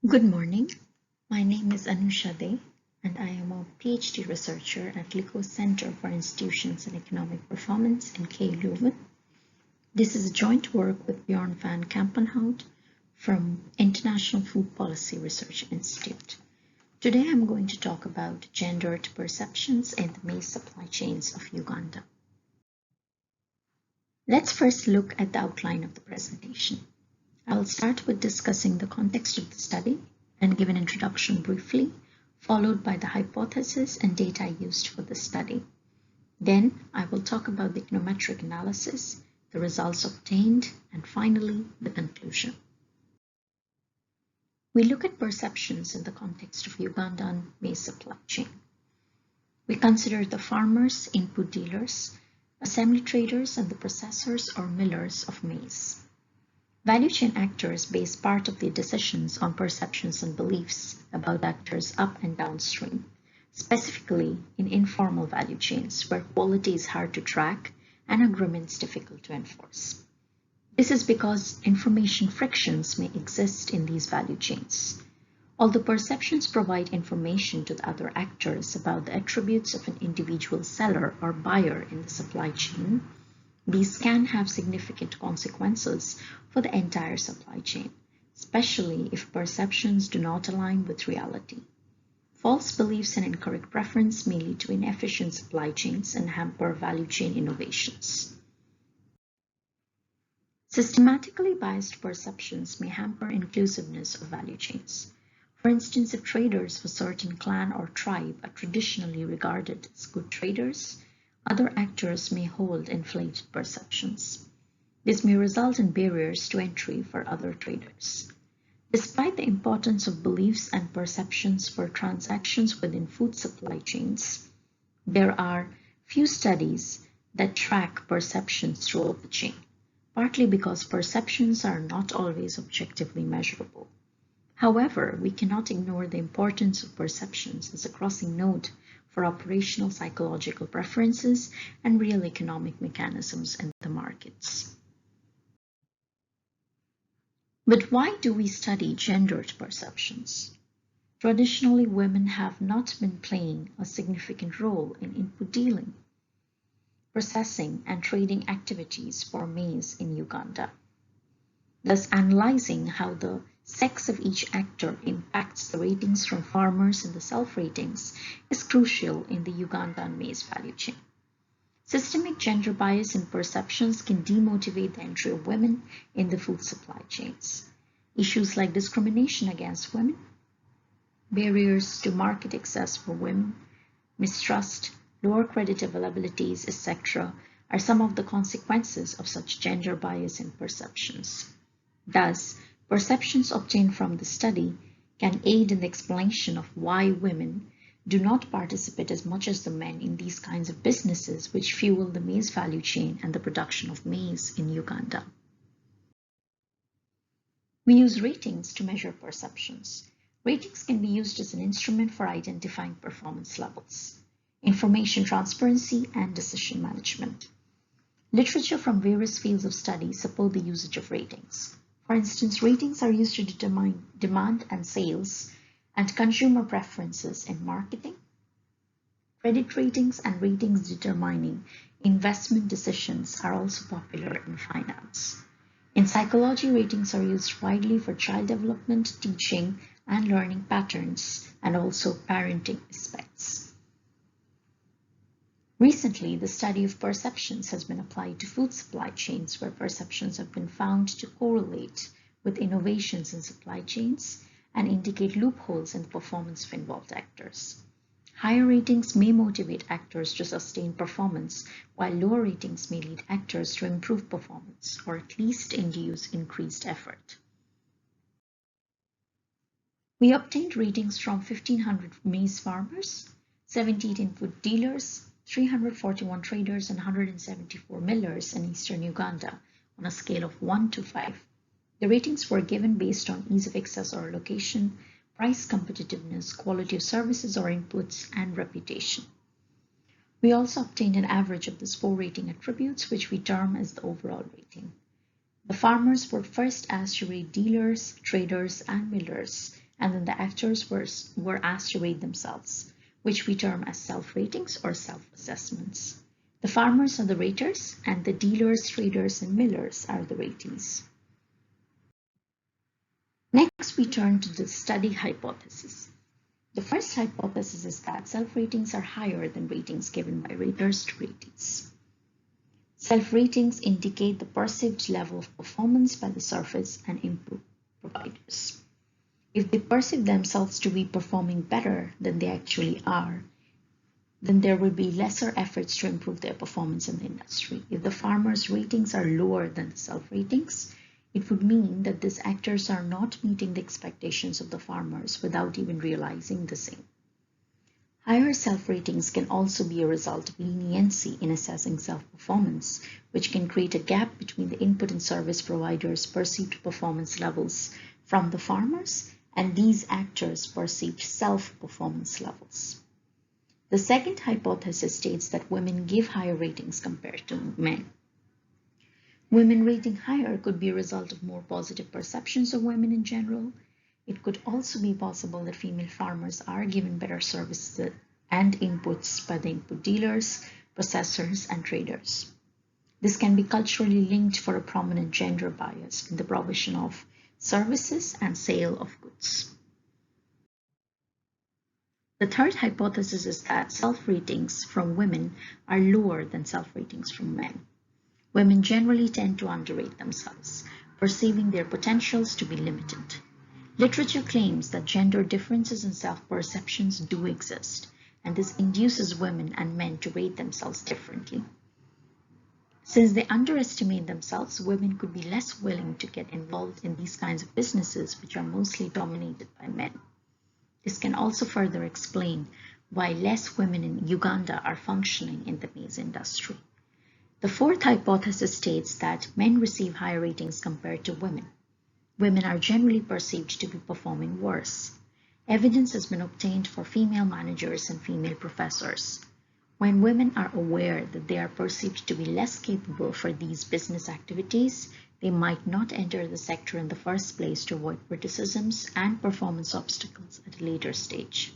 Good morning. My name is Anusha, and I am a PhD researcher at LICOS Center for Institutions and Economic Performance in Leuven. This is a joint work with Bjorn van Kampenhout from International Food Policy Research Institute. Today I'm going to talk about gendered perceptions in the maize supply chains of Uganda. Let's first look at the outline of the presentation. I'll start with discussing the context of the study and give an introduction briefly, followed by the hypothesis and data used for the study. Then I will talk about the econometric analysis, the results obtained, and finally the conclusion. We look at perceptions in the context of Ugandan maize supply chain. We consider the farmers, input dealers, assembly traders, and the processors or millers of maize. Value chain actors base part of their decisions on perceptions and beliefs about actors up and downstream, specifically in informal value chains where quality is hard to track and agreements difficult to enforce. This is because information frictions may exist in these value chains. Although perceptions provide information to the other actors about the attributes of an individual seller or buyer in the supply chain, these can have significant consequences for the entire supply chain, especially if perceptions do not align with reality. False beliefs and incorrect preference may lead to inefficient supply chains and hamper value chain innovations. Systematically biased perceptions may hamper inclusiveness of value chains. For instance, if traders of a certain clan or tribe are traditionally regarded as good traders, other actors may hold inflated perceptions. This may result in barriers to entry for other traders. Despite the importance of beliefs and perceptions for transactions within food supply chains, there are few studies that track perceptions throughout the chain, partly because perceptions are not always objectively measurable. However, we cannot ignore the importance of perceptions as a crossing node for operational psychological preferences and real economic mechanisms in the markets. But why do we study gendered perceptions? Traditionally, women have not been playing a significant role in input dealing, processing, and trading activities for maize in Uganda. Thus, analyzing how the sex of each actor impacts the ratings from farmers in the self-ratings is crucial in the Ugandan maize value chain. Systemic gender bias in perceptions can demotivate the entry of women in the food supply chains. Issues like discrimination against women, barriers to market access for women, mistrust, lower credit availabilities, etc., are some of the consequences of such gender bias in perceptions. Thus, perceptions obtained from the study can aid in the explanation of why women do not participate as much as the men in these kinds of businesses which fuel the maize value chain and the production of maize in Uganda. We use ratings to measure perceptions. Ratings can be used as an instrument for identifying performance levels, information transparency, and decision management. Literature from various fields of study support the usage of ratings. For instance, ratings are used to determine demand and sales and consumer preferences in marketing. Credit ratings and ratings determining investment decisions are also popular in finance. In psychology, ratings are used widely for child development, teaching, and learning patterns, and also parenting aspects. Recently, the study of perceptions has been applied to food supply chains where perceptions have been found to correlate with innovations in supply chains and indicate loopholes in the performance of involved actors. Higher ratings may motivate actors to sustain performance, while lower ratings may lead actors to improve performance or at least induce increased effort. We obtained ratings from 1,500 maize farmers, 78 input dealers, 341 traders, and 174 millers in eastern Uganda on a scale of 1 to 5. The ratings were given based on ease of access or location, price competitiveness, quality of services or inputs, and reputation. We also obtained an average of these 4 rating attributes, which we term as the overall rating. The farmers were first asked to rate dealers, traders, and millers, and then the actors were asked to rate themselves, which we term as self-ratings or self-assessments. The farmers are the raters, and the dealers, traders, and millers are the ratees. Next, we turn to the study hypothesis. The first hypothesis is that self-ratings are higher than ratings given by raters to ratees. Self-ratings indicate the perceived level of performance by the service and input providers. If they perceive themselves to be performing better than they actually are, then there will be lesser efforts to improve their performance in the industry. If the farmers' ratings are lower than the self-ratings, it would mean that these actors are not meeting the expectations of the farmers without even realizing the same. Higher self-ratings can also be a result of leniency in assessing self-performance, which can create a gap between the input and service providers' perceived performance levels from the farmers and these actors' perceived self-performance levels. The second hypothesis states that women give higher ratings compared to men. Women rating higher could be a result of more positive perceptions of women in general. It could also be possible that female farmers are given better services and inputs by the input dealers, processors, and traders. This can be culturally linked for a prominent gender bias in the provision of services and sale of goods. The third hypothesis is that self-ratings from women are lower than self-ratings from men. Women generally tend to underrate themselves, perceiving their potentials to be limited. Literature claims that gender differences in self-perceptions do exist, and this induces women and men to rate themselves differently. Since they underestimate themselves, women could be less willing to get involved in these kinds of businesses, which are mostly dominated by men. This can also further explain why less women in Uganda are functioning in the maize industry. The fourth hypothesis states that men receive higher ratings compared to women. Women are generally perceived to be performing worse. Evidence has been obtained for female managers and female professors. When women are aware that they are perceived to be less capable for these business activities, they might not enter the sector in the first place to avoid criticisms and performance obstacles at a later stage.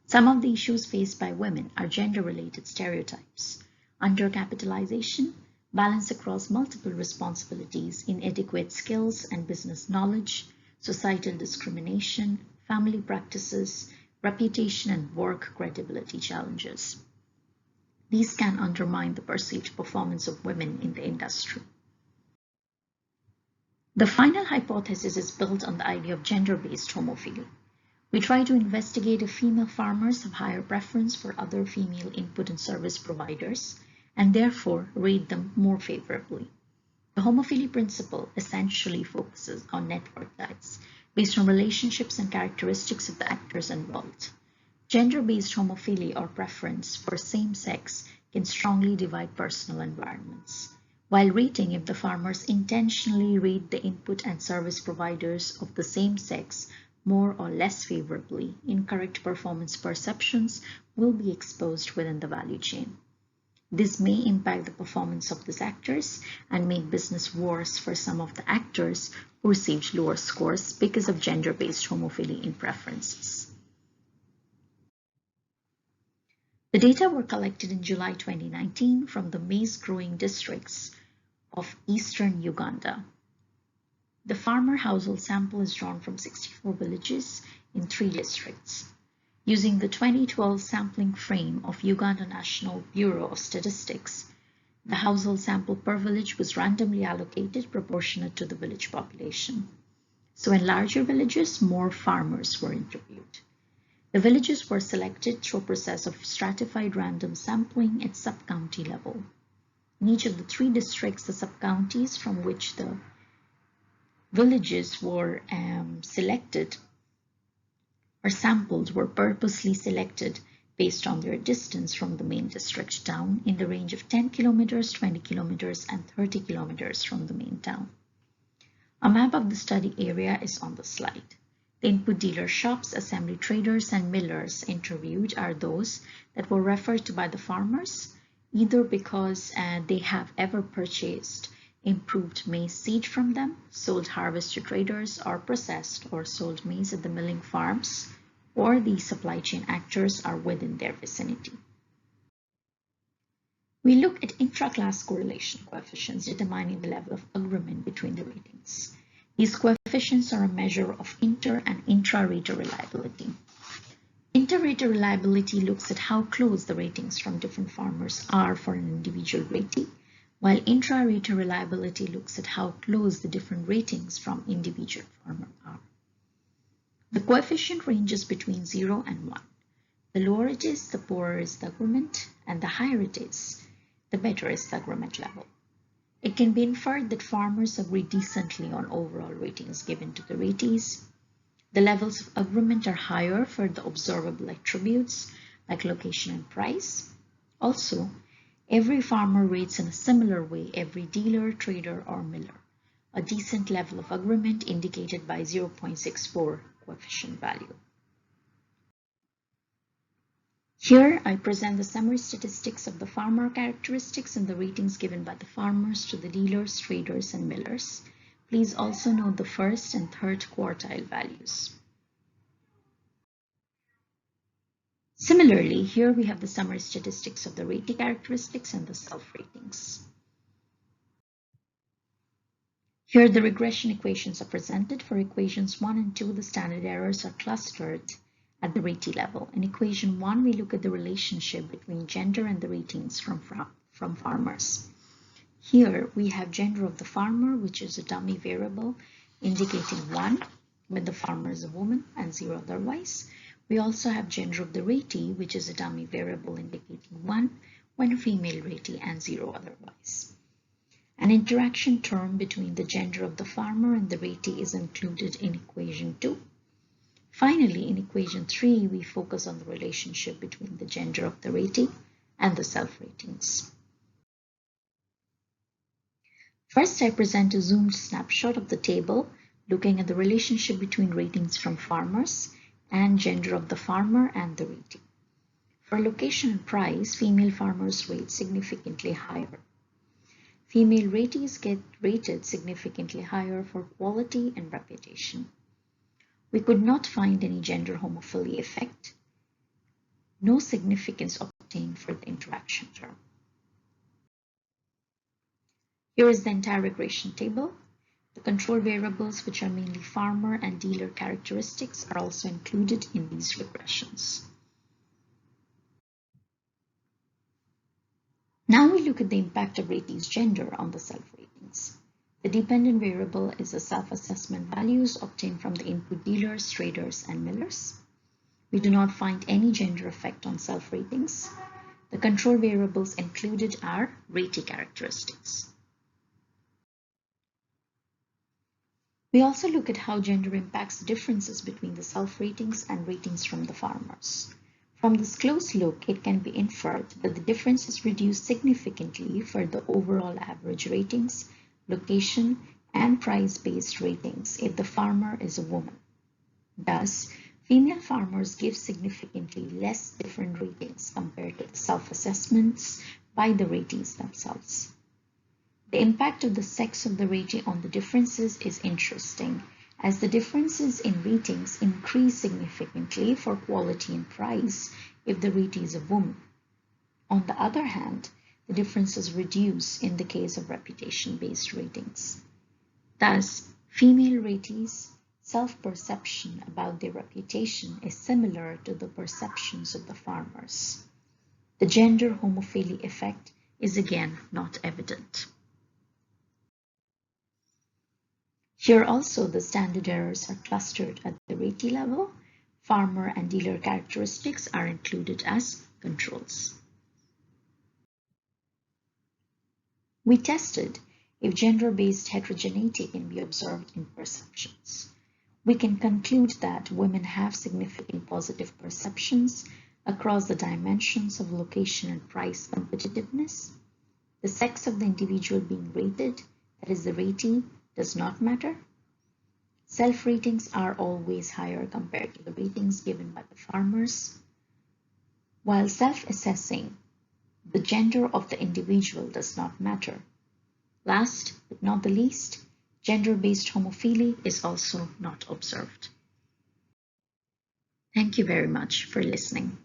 Some of the issues faced by women are gender-related stereotypes, undercapitalization, balance across multiple responsibilities, inadequate skills and business knowledge, societal discrimination, family practices, reputation and work credibility challenges. These can undermine the perceived performance of women in the industry. The final hypothesis is built on the idea of gender-based homophily. We try to investigate if female farmers have higher preference for other female input and service providers, and therefore rate them more favorably. The homophily principle essentially focuses on network ties based on relationships and characteristics of the actors involved. Gender-based homophily or preference for same sex can strongly divide personal environments, while rating if the farmers intentionally rate the input and service providers of the same sex more or less favorably, incorrect performance perceptions will be exposed within the value chain. This may impact the performance of these actors and make business worse for some of the actors who received lower scores because of gender-based homophily in preferences. The data were collected in July 2019 from the maize growing districts of eastern Uganda. The farmer household sample is drawn from 64 villages in 3 districts. Using the 2012 sampling frame of Uganda National Bureau of Statistics, the household sample per village was randomly allocated proportionate to the village population. So in larger villages, more farmers were interviewed. The villages were selected through a process of stratified random sampling at sub-county level. In each of the 3 districts, the sub-counties from which the villages were selected or sampled were purposely selected based on their distance from the main district town in the range of 10 kilometers, 20 kilometers, and 30 kilometers from the main town. A map of the study area is on the slide. The input dealer shops, assembly traders, and millers interviewed are those that were referred to by the farmers, either because they have ever purchased improved maize seed from them, sold harvest to traders, or processed or sold maize at the milling farms, or the supply chain actors are within their vicinity. We look at intra-class correlation coefficients determining the level of agreement between the ratings. These coefficients are a measure of inter and intra-rater reliability. Inter-rater reliability looks at how close the ratings from different farmers are for an individual ratee, while intra-rater reliability looks at how close the different ratings from individual farmer are. The coefficient ranges between 0 and 1. The lower it is, the poorer is the agreement, and the higher it is, the better is the agreement level. It can be inferred that farmers agree decently on overall ratings given to the ratees. The levels of agreement are higher for the observable attributes like location and price. Also, every farmer rates in a similar way every dealer, trader, or miller, a decent level of agreement indicated by 0.64 coefficient value. Here, I present the summary statistics of the farmer characteristics and the ratings given by the farmers to the dealers, traders, and millers. Please also note the first and third quartile values. Similarly, here we have the summary statistics of the ratee characteristics and the self-ratings. Here, the regression equations are presented. For equations 1 and 2, the standard errors are clustered at the ratee level. In equation 1, we look at the relationship between gender and the ratings from farmers. Here we have gender of the farmer, which is a dummy variable indicating 1 when the farmer is a woman and 0 otherwise. We also have gender of the ratee, which is a dummy variable indicating 1 when a female ratee and 0 otherwise. An interaction term between the gender of the farmer and the ratee is included in equation 2. Finally, in equation 3, we focus on the relationship between the gender of the ratee and the self-ratings. First, I present a zoomed snapshot of the table looking at the relationship between ratings from farmers and gender of the farmer and the ratee. For location and price, female farmers rate significantly higher. Female ratees get rated significantly higher for quality and reputation. We could not find any gender homophily effect. No significance obtained for the interaction term. Here is the entire regression table. The control variables, which are mainly farmer and dealer characteristics, are also included in these regressions. Now we look at the impact of ratees' gender on the self-ratings. The dependent variable is the self-assessment values obtained from the input dealers, traders, and millers. We do not find any gender effect on self-ratings. The control variables included are ratee characteristics. We also look at how gender impacts the differences between the self-ratings and ratings from the farmers. From this close look, it can be inferred that the difference is reduced significantly for the overall average ratings, location, and price-based ratings if the farmer is a woman. Thus, female farmers give significantly less different ratings compared to the self-assessments by the ratees themselves. The impact of the sex of the ratee on the differences is interesting, as the differences in ratings increase significantly for quality and price if the ratee is a woman. On the other hand, the differences reduce in the case of reputation-based ratings. Thus, female ratees' self-perception about their reputation is similar to the perceptions of the farmers. The gender homophily effect is again not evident. Here also, the standard errors are clustered at the ratee level. Farmer and dealer characteristics are included as controls. We tested if gender-based heterogeneity can be observed in perceptions. We can conclude that women have significant positive perceptions across the dimensions of location and price competitiveness. The sex of the individual being rated, that is the ratee, does not matter. Self-ratings are always higher compared to the ratings given by the farmers. While self-assessing, the gender of the individual does not matter. Last but not the least, gender-based homophily is also not observed. Thank you very much for listening.